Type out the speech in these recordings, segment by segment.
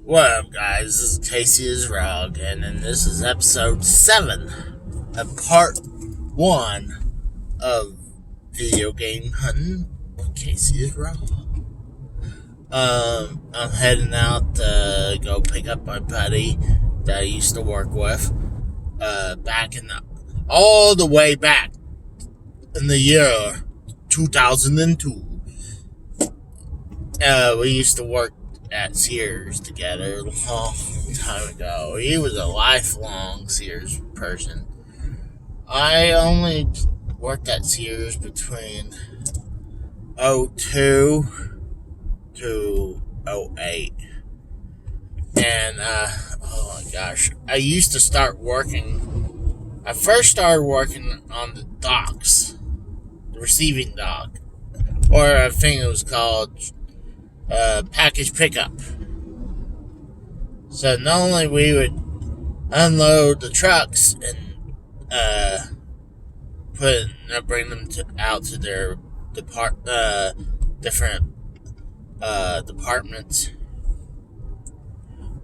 What up, guys? This is Casey is Rog, and then this is episode 7 of part 1 of Video Game Hunting with Casey is Rog. I'm heading out to go pick up my buddy that I used to work with, all the way back in the year 2002. We used to work at Sears together a long time ago. He was a lifelong Sears person. I only worked at Sears between 02 to 08. And, oh my gosh, I first started working on the docks, the receiving dock, or I think it was called package pickup. So not only we would unload the trucks and bring them out to their different departments.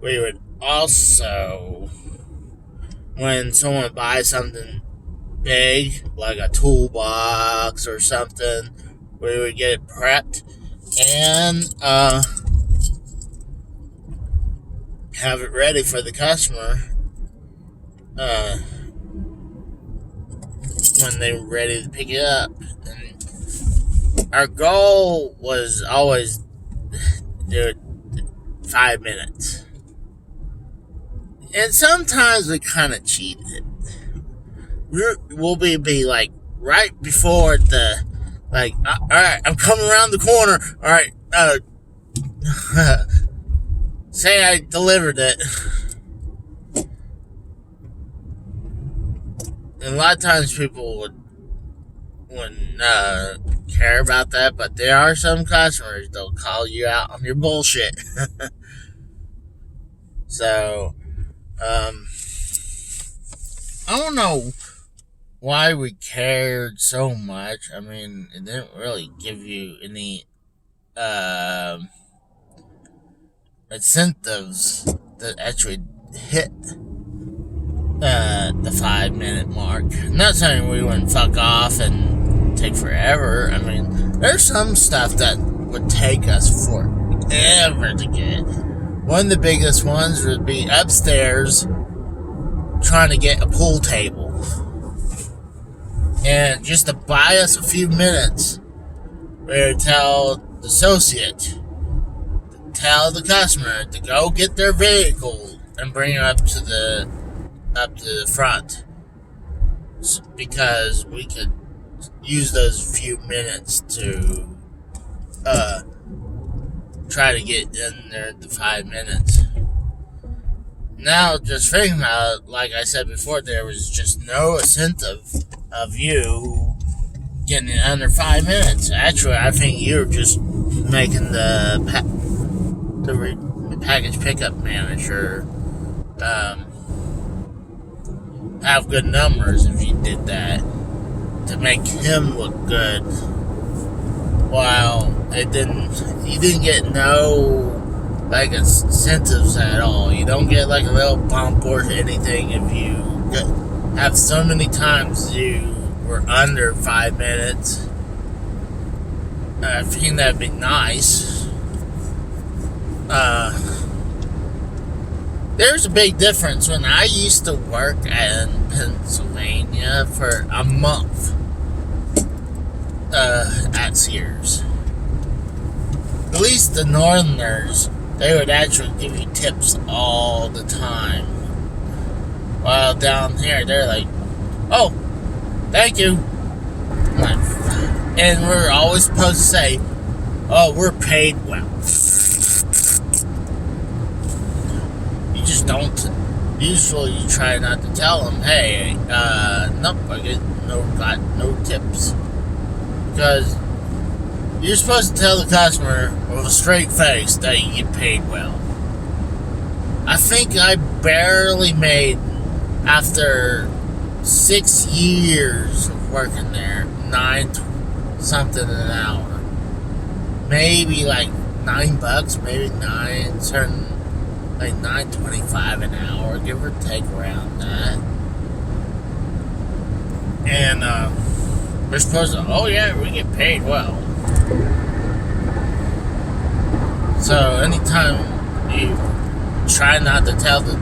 We would also, when someone buys something big like a toolbox or something, we would get it prepped and have it ready for the customer when they were ready to pick it up. And our goal was always do it 5 minutes. And sometimes we kind of cheated. We'll be like right before the, like, alright, I'm coming around the corner. Alright, say I delivered it. And a lot of times people wouldn't care about that, but there are some customers that'll call you out on your bullshit. So, I don't know why we cared so much. I mean, it didn't really give you any incentives that actually hit the 5 minute mark. I'm not saying we wouldn't fuck off and take forever. I mean, there's some stuff that would take us forever to get. One of the biggest ones would be upstairs trying to get a pool table. And just to buy us a few minutes, we would tell the associate, tell the customer to go get their vehicle and bring it up to the front, because we could use those few minutes to try to get in there at the 5 minutes. Now, just thinking about it, like I said before, there was just no incentive of you getting it under 5 minutes. Actually, I think you're just making the package pickup manager have good numbers if you did that, to make him look good. While you didn't get no like incentives at all. You don't get like a little bump or anything if you have so many times you were under 5 minutes. I think that'd be nice. There's a big difference. When I used to work in Pennsylvania for a month at Sears, at least the Northerners, they would actually give you tips all the time. While down here, they're like, oh, thank you. And we're always supposed to say, oh, we're paid well. You just don't. Usually you try not to tell them, hey, nope, I got no tips. Because you're supposed to tell the customer with a straight face that you get paid well. I think I barely made, after 6 years of working there, 9 something an hour. Maybe like $9, maybe 9, certain like $9.25 an hour, give or take around that. And we're supposed to, oh yeah, we get paid well. So anytime you try not to tell the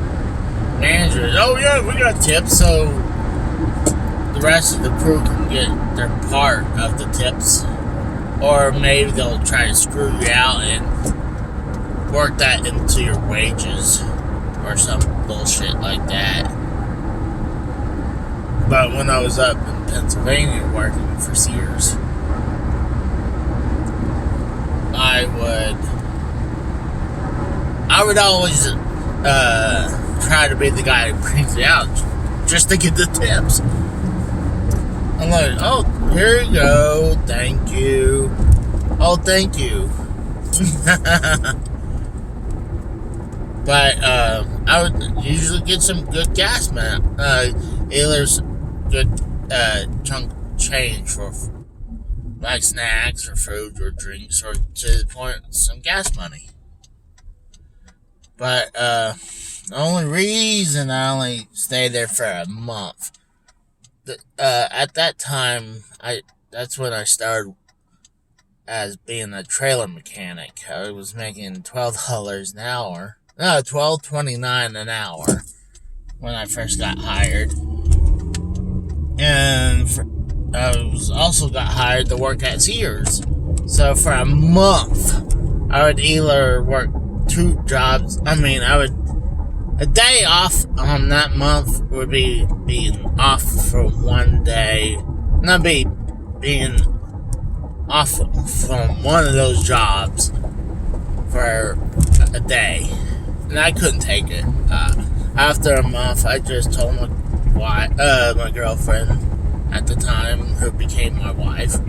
managers, oh yeah, we got tips, so the rest of the crew can get their part of the tips. Or maybe they'll try to screw you out and work that into your wages or some bullshit like that. But when I was up in Pennsylvania working for Sears, I would always try to be the guy who brings it out just to get the tips. I'm like, oh, here you go, thank you. Oh, thank you. But I would usually get some good gas, man. Either's good chunk change for like snacks or food or drinks, or to the point some gas money. But the only reason I only stayed there for a month, at that time, that's when I started as being a trailer mechanic. I was making $12 an hour. No, $12.29 an hour when I first got hired. And I was also got hired to work at Sears. So for a month, I would either work 2 jobs. A day off on that month would be being off for one day. Not being off from one of those jobs for a day. And I couldn't take it. After a month, I just told my girlfriend at the time, who became my wife,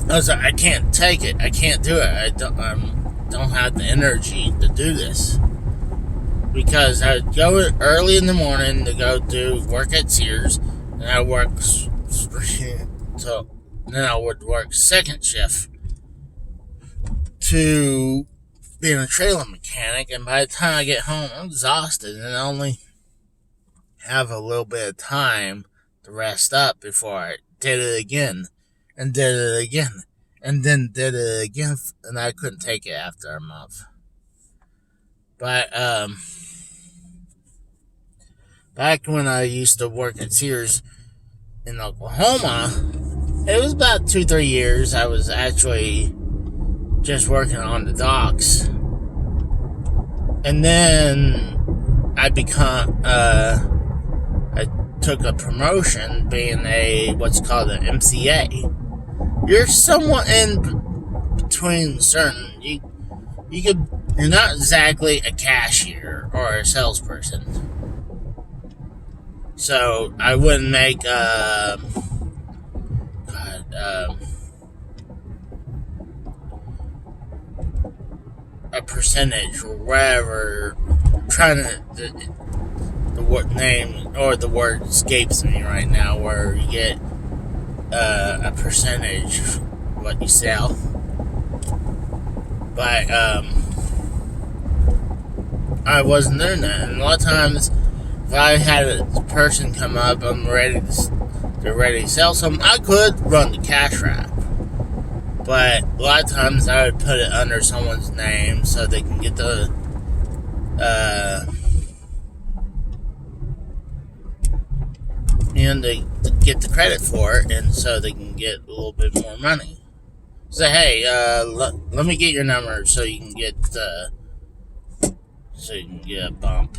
I was like, I can't take it. I can't do it. I don't have the energy to do this. Because I would go early in the morning to go do work at Sears, and I work so then I would work second shift to being a trailer mechanic, and by the time I get home, I'm exhausted and I only have a little bit of time to rest up before I did it again, and did it again, and then did it again, and I couldn't take it after a month. But back when I used to work at Sears in Oklahoma, it was about 2-3 years. I was actually just working on the docks, and then I took a promotion, being what's called an MCA. You're somewhat in between certain. You're not exactly a cashier or a salesperson. So I wouldn't make a percentage or whatever. Trying to the name or the word escapes me right now, where you get a percentage of what you sell. But I wasn't doing that, and a lot of times if I had a person come up, they're ready to sell something, I could run the cash wrap. But a lot of times I would put it under someone's name so they can get the they get the credit for it, and so they can get a little bit more money. Say, hey, let me get your number so you can get a bump.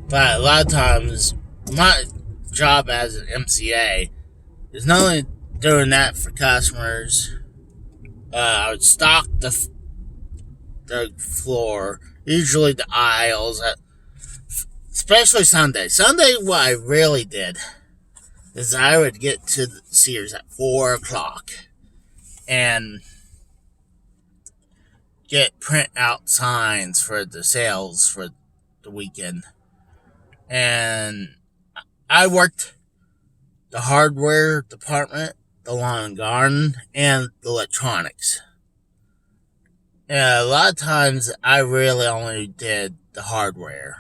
But a lot of times, my job as an MCA is not only doing that for customers. I would stock the floor, usually the aisles, especially Sunday. Sunday, what I really did is I would get to the Sears at 4 o'clock and print out signs for the sales for the weekend. And I worked the hardware department, the lawn and garden, and the electronics. Yeah, a lot of times I really only did the hardware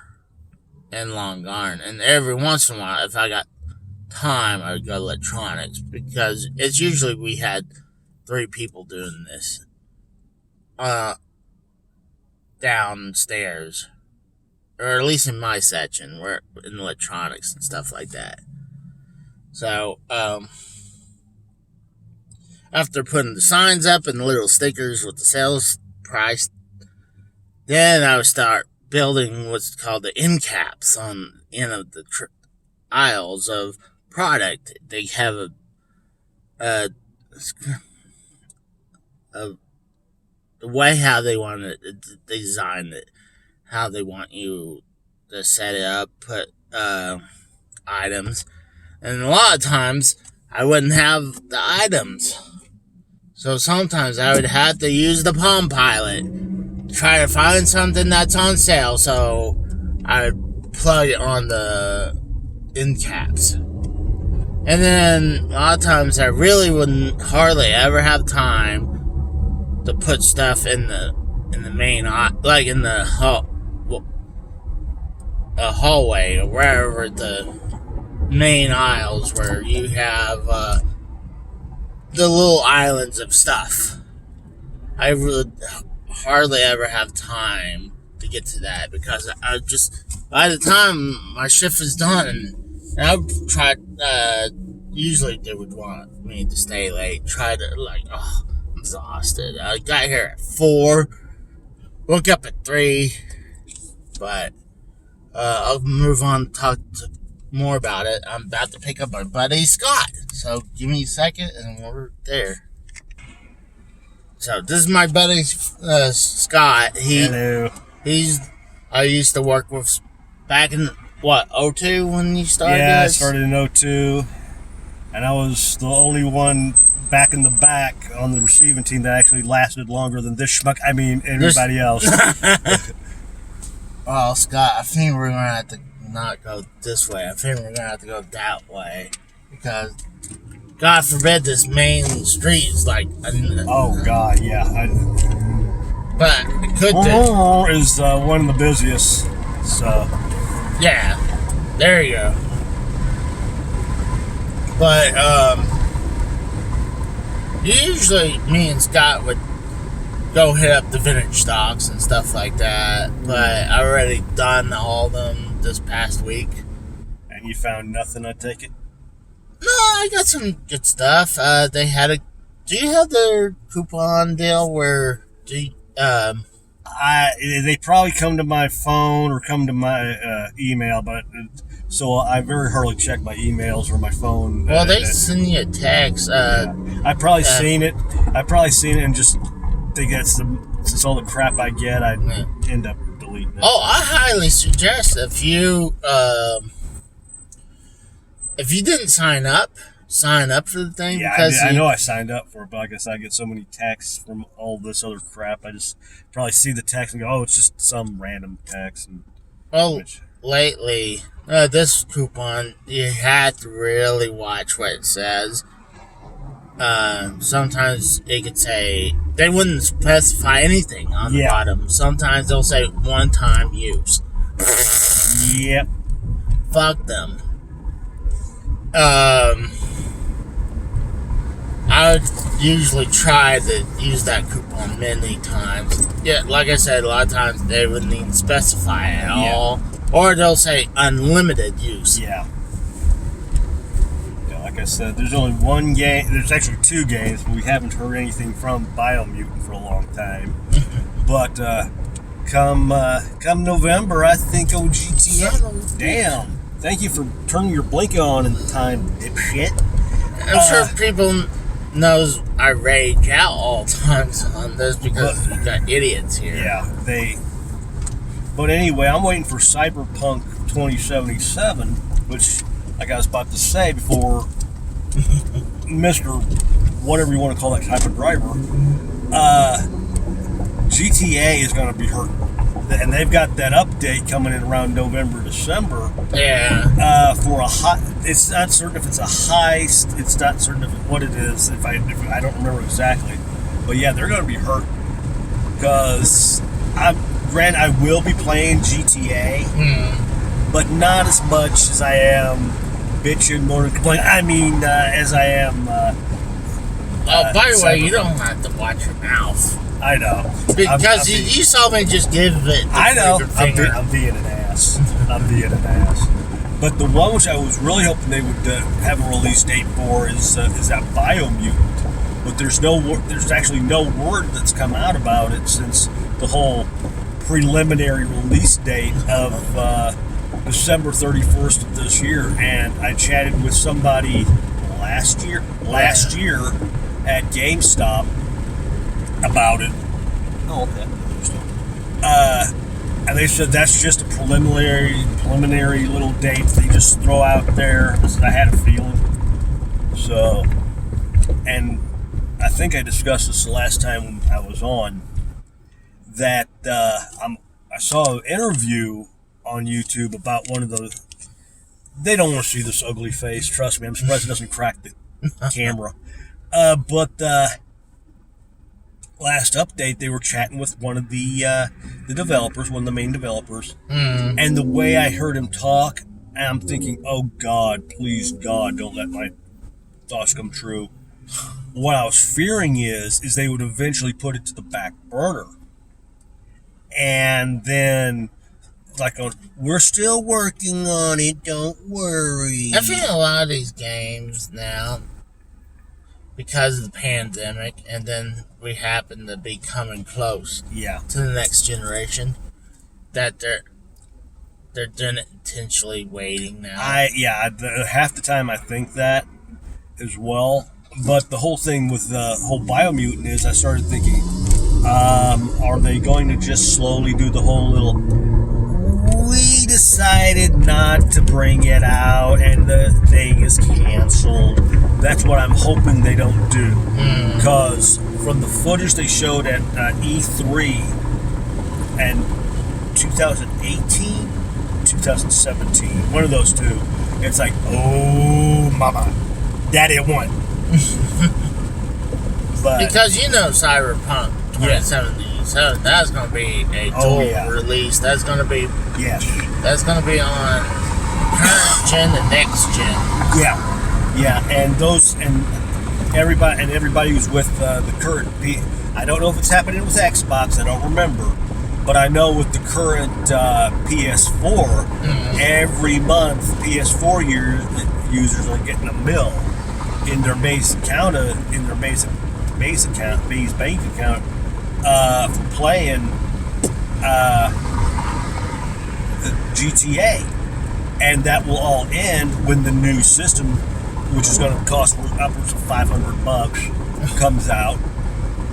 and Long Garden, and every once in a while, if I got time, I would go electronics because it's usually we had 3 people doing this uh, downstairs, or at least in my section, where in electronics and stuff like that. So after putting the signs up and the little stickers with the sales price, then I would start building what's called the end caps on the end of the aisles of product. They have a, a the way how they want it designed it, how they want you to set it up, put items, and a lot of times I wouldn't have the items, so sometimes I would have to use the Palm Pilot, try to find something that's on sale, so I would plug it on the end caps. And then a lot of times I really wouldn't hardly ever have time to put stuff in the main, like in the hallway or wherever the main aisles where you have the little islands of stuff. I would hardly ever have time to get to that because I just, by the time my shift is done, and I would try, usually they would want me to stay late, try to, like, oh, I'm exhausted. I got here at 4, woke up at 3, but I'll move on to talk more about it. I'm about to pick up my buddy Scott, so give me a second and we're there. So this is my buddy Scott. Hello. I used to work with back in what, 02 when you started? Yeah, this? I started in 02, and I was the only one back in the back on the receiving team that actually lasted longer than this schmuck. I mean, everybody else. Oh, Scott, I think we're gonna have to not go this way. I think we're gonna have to go that way because, God forbid, this main street is like. Oh God, yeah. But it could be. Is one of the busiest. So. Yeah, there you go. But usually me and Scott would go hit up the vintage stocks and stuff like that. But I already done all of them this past week. And you found nothing, I take it? No, I got some good stuff. They had a. Do you have their coupon deal where they probably come to my phone or come to my email, but so I very hardly check my emails or my phone. Well, they send you a text. I probably seen it. And just think since all the crap I get, I end up deleting it. Oh, I highly suggest if you didn't sign up for the thing. Yeah, because I know I signed up for it, but I guess I get so many texts from all this other crap. I just probably see the text and go, "Oh, it's just some random text." Lately, this coupon, you had to really watch what it says. Sometimes it could say they wouldn't specify anything on the bottom. Sometimes they'll say one-time use. Yep. Fuck them. I would usually try to use that coupon many times. Yeah, like I said, a lot of times they wouldn't even specify at all. Or they'll say unlimited use. Yeah. Like I said, there's only one game. There's actually 2 games, but we haven't heard anything from Biomutant for a long time. But come November, I think GTA. Damn. Thank you for turning your blink on in time, dipshit. I'm sure people knows I rage out all times on this because you got idiots here. Yeah, But anyway, I'm waiting for Cyberpunk 2077, which, like I was about to say before, Mr. whatever you want to call that type of driver, GTA is going to be hurt. And they've got that update coming in around November, December. Yeah. For a hot, it's not certain if it's a heist. It's not certain what it is. If I don't remember exactly, but yeah, they're going to be hurt. Because I will be playing GTA, but not as much as I am bitching, more complaining. I mean, as I am. By the way, you don't have to watch your mouth. I know. Because you saw me just give it. I know. I'm being an ass. I'm being an ass. But the one which I was really hoping they would have a release date for is that Biomutant. But there's actually no word that's come out about it since the whole preliminary release date of December 31st of this year. And I chatted with somebody last year at GameStop about it. Oh, okay. And they said that's just a preliminary little date they just throw out there. I had a feeling. So, and I think I discussed this the last time I was on, that I saw an interview on YouTube about one of those. They don't want to see this ugly face. Trust me, I'm surprised it doesn't crack the camera. But last update, they were chatting with one of the developers, one of the main developers, and the way I heard him talk, I'm thinking, oh God, please God, don't let my thoughts come true. What I was fearing is they would eventually put it to the back burner, and then like, we're still working on it, don't worry. I feel a lot of these games now, because of the pandemic, and then we happen to be coming close to the next generation, that they're intentionally waiting now. Half the time I think that as well. But the whole thing with the whole Biomutant is I started thinking, are they going to just slowly do the whole little, we decided not to bring it out and the thing is canceled? That's what I'm hoping they don't do. Because from the footage they showed at E3 and 2018, 2017, one of those two, it's like, oh mama, daddy won. But because Cyberpunk 2077, that's going to be a dual release. That's going to be That's going to be on current gen and next gen. And everybody who's with the current. I don't know if it's happening with Xbox. I don't remember, but I know with the current PS4, every month PS4 users are getting a mil in their base account, bank account, for playing GTA, and that will all end when the new system, which is going to cost upwards of $500, comes out,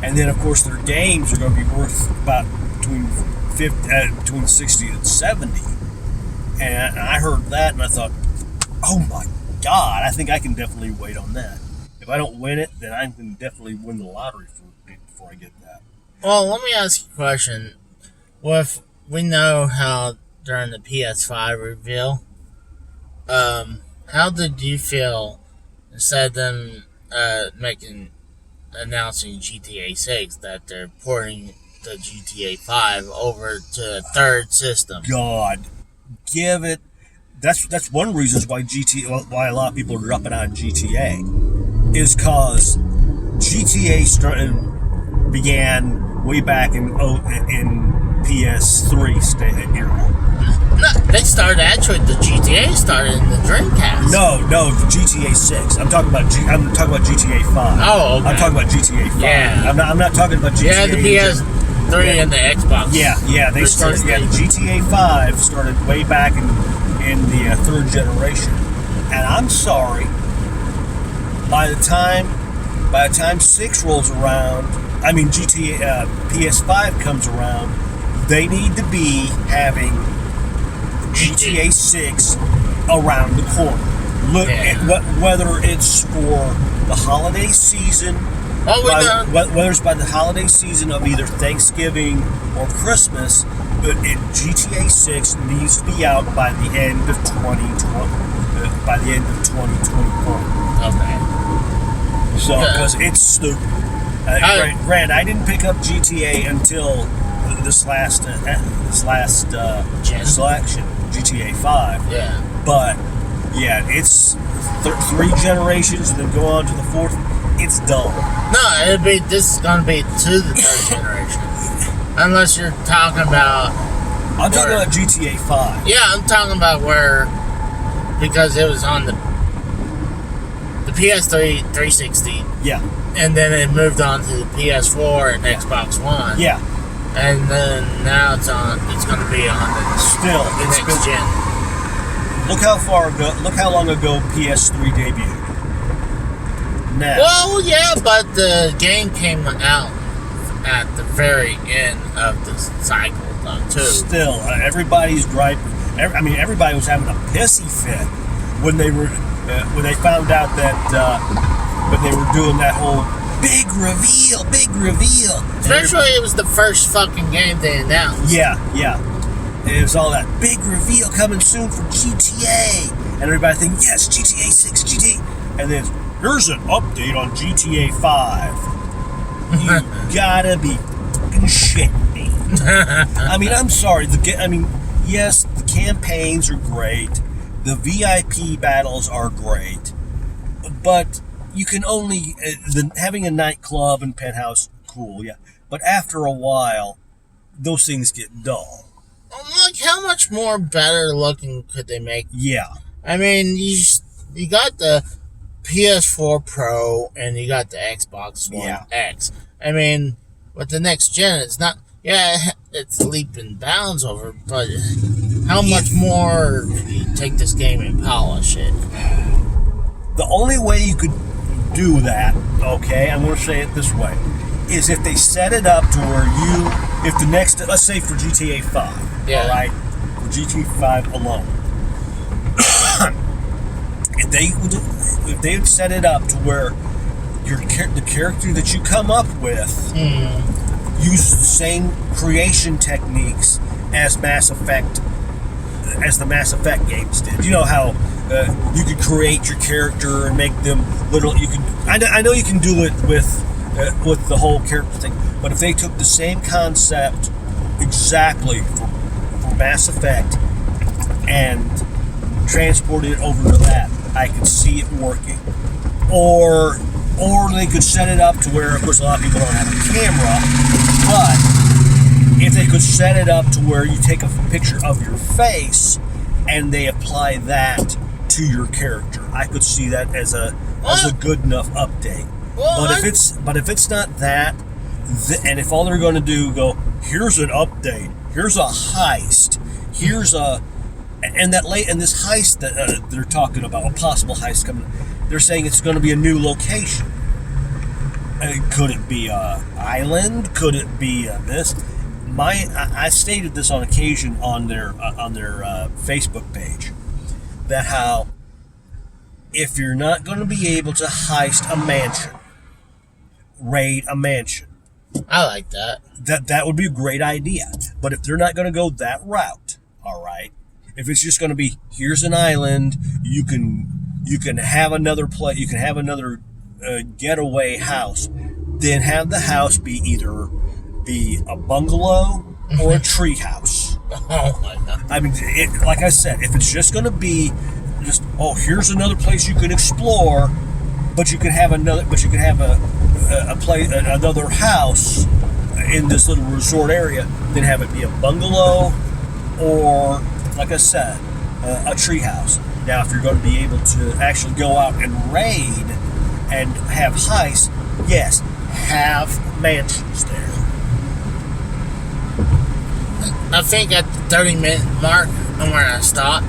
and then of course their games are going to be worth about between 60 and 70. And I heard that and I thought, oh my God, I think I can definitely wait on that. If I don't win it, then I can definitely win the lottery before I get that. Well, let me ask you a question. We know how during the PS5 reveal, how did you feel instead of them announcing GTA 6 that they're porting the GTA 5 over to a third system? God, give it. That's one reason why a lot of people are dropping out of GTA, is because GTA began way back in PS3 era. No, they started actually. The GTA started in the Dreamcast. No, GTA 6. I'm talking about GTA 5. Oh, okay. I'm talking about GTA 5. Yeah. I'm not talking about GTA. Yeah, the PS3 and the Xbox. Yeah. They started. Yeah, GTA 5 started way back in the third generation. And I'm sorry. By the time 6 rolls around, I mean GTA PS5 comes around, they need to be having GTA 6 around the corner. Look at whether it's for the holiday season, whether it's by the holiday season of either Thanksgiving or Christmas, but GTA 6 needs to be out by the end of 2020. By the end of 2021. Okay. So, because it's stupid. Grant, I didn't pick up GTA until this last selection, GTA 5. Yeah. But yeah, it's 3 generations and then go on to the 4th. It's dull. No, this is gonna be to the 3rd generation, unless you're talking about. I'm talking about GTA 5. Yeah, I'm talking about because it was on the PS3 360. Yeah. And then it moved on to the PS4 and Xbox One. Yeah. And then now it's going to be on the next gen. Look how long ago PS3 debuted. Now. Well, yeah, but the game came out at the very end of the cycle, though, too. Still, everybody's griping. Everybody was having a pissy fit when they found out that when they were doing that whole big reveal. Especially it was the first fucking game they announced. Yeah. It was all that big reveal coming soon for GTA, and everybody thinking, yes, GTA 6, GTA, and then here's an update on GTA 5. You gotta be fucking shitting me. I'm sorry. Yes, the campaigns are great. The VIP battles are great. But you can only... having a nightclub and penthouse, cool, yeah. But after a while, those things get dull. Like, how much more better looking could they make? Yeah. You got the PS4 Pro and you got the Xbox One X. With the next gen, it's not... Yeah, it's leap and bounds over, but how much more you take this game and polish it? The only way you could do that, okay, I'm going to say it this way, is if they set it up to where let's say for GTA 5, yeah. All right, for GTA 5 alone, if they would set it up to where the character that you come up with uses the same creation techniques as the Mass Effect games did. You know how you could create your character and make them little. I know you can do it with the whole character thing, but if they took the same concept exactly for Mass Effect and transported it over to that, I could see it working. Or they could set it up to where, of course, a lot of people don't have a camera, but if they could set it up to where you take a picture of your face and they apply that to your character, I could see that as a good enough update. But if it's not that, and if all they're going to do here's an update, here's a heist, and this heist that they're talking about, a possible heist coming, they're saying it's going to be a new location. Could it be a island? Could it be this? I stated this on occasion on their Facebook page, that how if you're not going to be able to heist a mansion, raid a mansion, I like that. That would be a great idea. But if they're not going to go that route, all right, if it's just going to be here's an island, you can have another getaway house, then have the house be either a bungalow or a tree house. Oh my God! Like I said, if it's just going to be here's another place you can explore, but you can have another house in this little resort area, then have it be a bungalow or, like I said, a tree house. Now, if you're going to be able to actually go out and raid and have heists, yes, have mansions there. I think at the 30-minute mark, I'm where I stopped,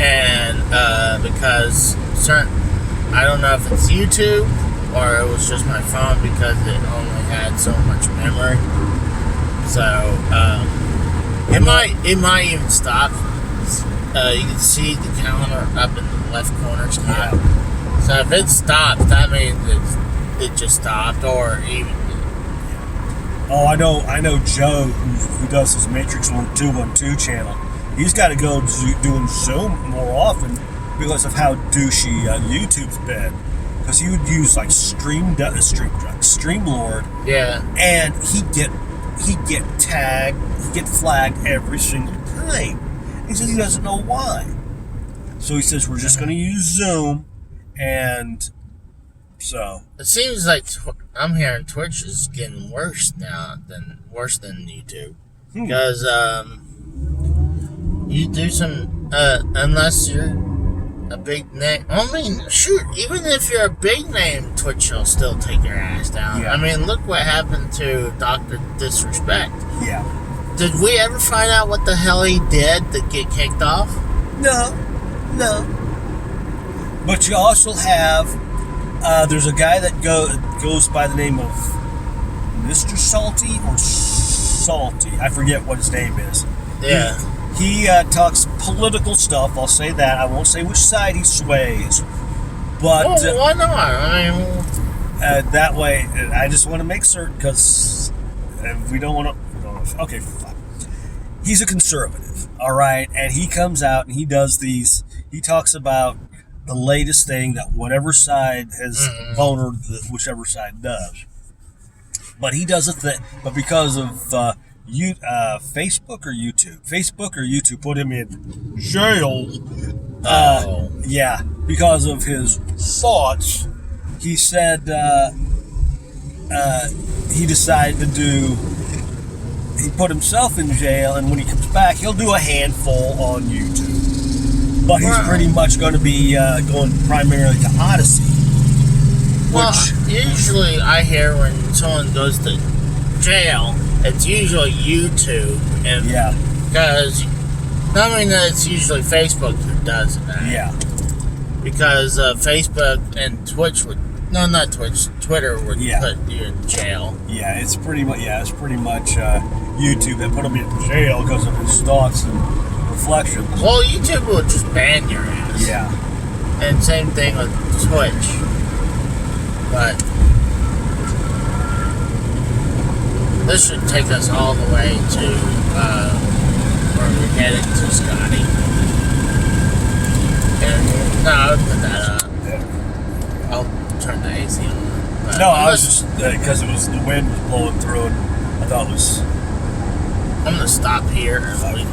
and because I don't know if it's YouTube or it was just my phone because it only had so much memory. So it might even stop. You can see the calendar up in the left corner spot. Yeah. So if it stops, that means it just stopped, or even. Oh, I know Joe, who does his Matrix 212 channel. He's got to go doing Zoom more often because of how douchey YouTube's been. because he would use like Streamlord, Yeah. and he'd get tagged, he'd get flagged every single time. He says he doesn't know why. So he says we're just going to use Zoom, and so It seems like I'm hearing Twitch is getting worse than YouTube, because you do some unless you're a big name. I mean, shoot, even if you're a big name, Twitch will still take your ass down. Yeah. I mean, look what happened to Dr. Disrespect. yeah. Did we ever find out what the hell he did to get kicked off? No. But you also have, there's a guy that goes by the name of Mr. Salty or Salty. I forget what his name is. Yeah. He talks political stuff. I'll say that. I won't say which side he sways. But Why not? I mean, that way, I just want to make certain, because we don't want to. Okay, fine. He's a conservative, all right? And he comes out and he does these. He talks about the latest thing that whatever side has voted, whichever side does. But he does a thing. But because of Facebook or YouTube put him in jail. Yeah, because of his thoughts. He said he decided to do. He put himself in jail, and when he comes back, he'll do a handful on YouTube. But he's pretty much going to be going primarily to Odyssey. well, usually I hear when someone goes to jail, it's usually YouTube, and Yeah, because I mean it's usually Facebook who does that. yeah, Because Facebook and Twitch not Twitch, Twitter would Yeah. put you in jail. yeah. It's pretty much YouTube that put him in jail because of his thoughts and reflections. Well, YouTube will just ban your ass. Yeah, And same thing with Twitch. But this should take us all the way to where we're headed to, Scotty. And no, I'll put that up. I'll turn the AC on. But no, I was just because it was the wind was blowing through, and I thought it was. I'm gonna stop here and we